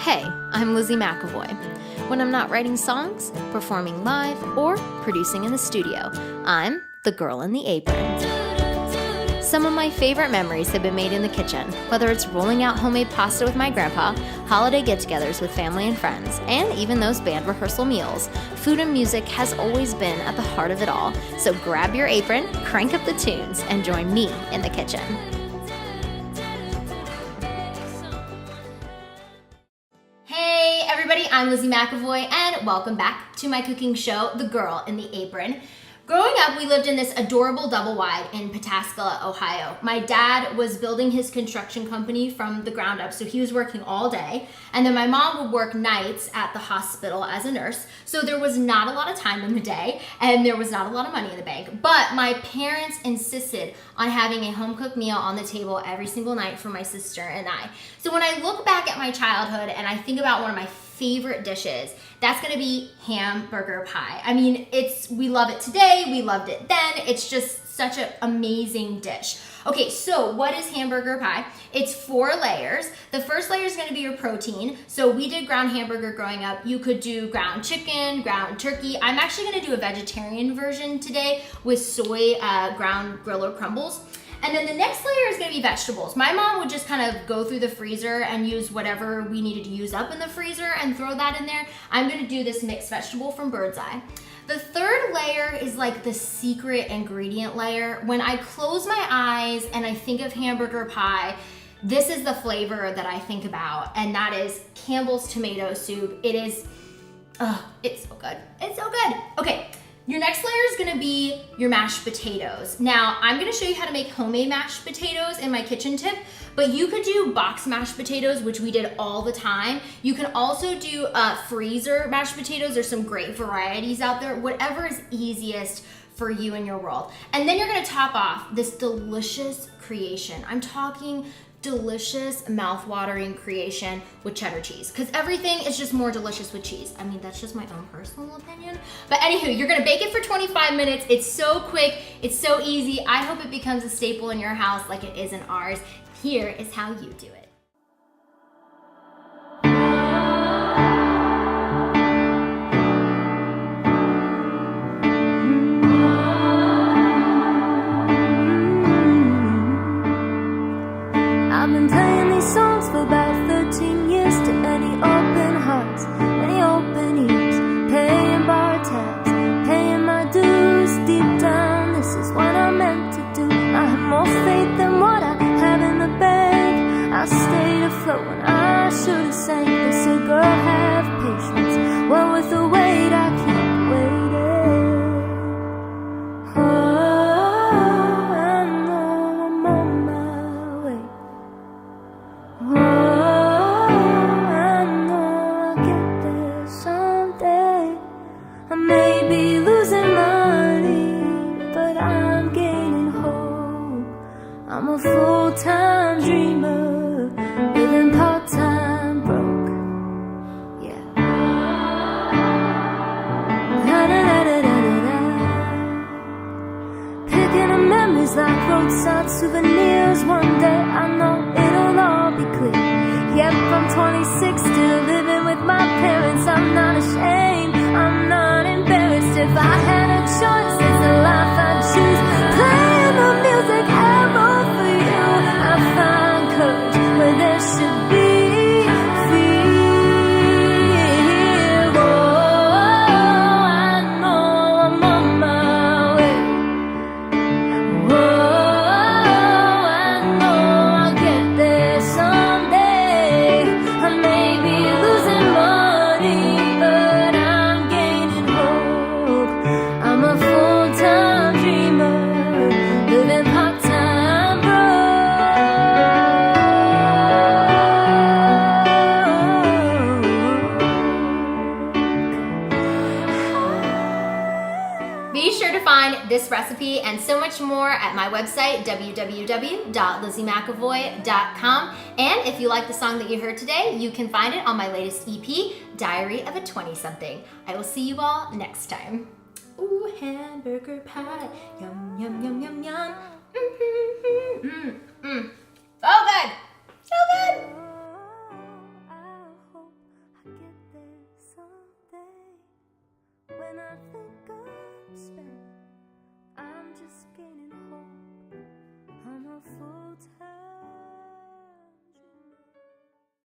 Hey, I'm Lizzy McAvoy. When I'm not writing songs, performing live, or producing in the studio, I'm the girl in the apron. Some of my favorite memories have been made in the kitchen, whether it's rolling out homemade pasta with my grandpa, holiday get-togethers with family and friends, and even those band rehearsal meals. Food and music has always been at the heart of it all, so grab your apron, crank up the tunes, and join me in the kitchen. Hey everybody, I'm Lizzy McAvoy, and welcome back to my cooking show, The Girl in the Apron. Growing up, we lived in this adorable double wide in Pataskala, Ohio. My dad was building his construction company from the ground up, so he was working all day. And then my mom would work nights at the hospital as a nurse. So there was not a lot of time in the day, and there was not a lot of money in the bank. But my parents insisted on having a home-cooked meal on the table every single night for my sister and I. So when I look back at my childhood and I think about one of my favorite dishes, that's gonna be hamburger pie. I mean, we love it today, we loved it then. It's just such an amazing dish. Okay, so what is hamburger pie? It's 4 layers. The first layer is gonna be your protein. So we did ground hamburger growing up. You could do ground chicken, ground turkey. I'm actually gonna do a vegetarian version today with soy ground griller crumbles. And then the next layer is gonna be vegetables. My mom would just kind of go through the freezer and use whatever we needed to use up in the freezer and throw that in there. I'm gonna do this mixed vegetable from Bird's Eye. The third layer is like the secret ingredient layer. When I close my eyes and I think of hamburger pie, this is the flavor that I think about, and that is Campbell's tomato soup. It is, it's so good. It's so good. Okay. Your next layer is gonna be your mashed potatoes. Now, I'm gonna show you how to make homemade mashed potatoes in my kitchen tip, but you could do box mashed potatoes, which we did all the time. You can also do freezer mashed potatoes. There's some great varieties out there, whatever is easiest for you in your world. And then you're gonna top off this delicious creation. I'm talking delicious, mouth-watering creation with cheddar cheese, because everything is just more delicious with cheese. I mean, that's just my own personal opinion. But anywho, you're gonna bake it for 25 minutes. It's so quick, it's so easy. I hope it becomes a staple in your house like it is in ours. Here is how you do it. I've been playing these songs for about 13 years to any open hearts, any open ears, paying bar tabs, paying my dues. Deep down, this is what I'm meant to do. I have more faith than what I have in the bank. I stayed afloat when I should have sank. They say, girl, have patience. Well, with the weight, I keep waiting. I know I'm on my way. I know I'll get there someday. I may be losing money, but I'm gaining hope. I'm a full-time dreamer, living part-time broke. Yeah. Picking up memories like roadside souvenirs. One day I know it'll all be clear. Yep, I'm 26, still living with my parents. I'm not ashamed, I'm not embarrassed. If I had a choice, it's the life I'd choose. Playing the music I wrote for you. I find courage where there should be fear. Oh, I know I'm on my way. Oh, I know I'll get there someday. I may be losing money, but I'm gaining hope. I'm a full-time dreamer, living part-time broke. Be sure to find this recipe and so much more at my website, www.lizzymcavoy.com. And if you like the song that you heard today, you can find it on my latest EP, Diary of a 20-something. I will see you all next time. Ooh, hamburger pie, yum, yum, yum, yum, yum. So good, so good. I think I'm special.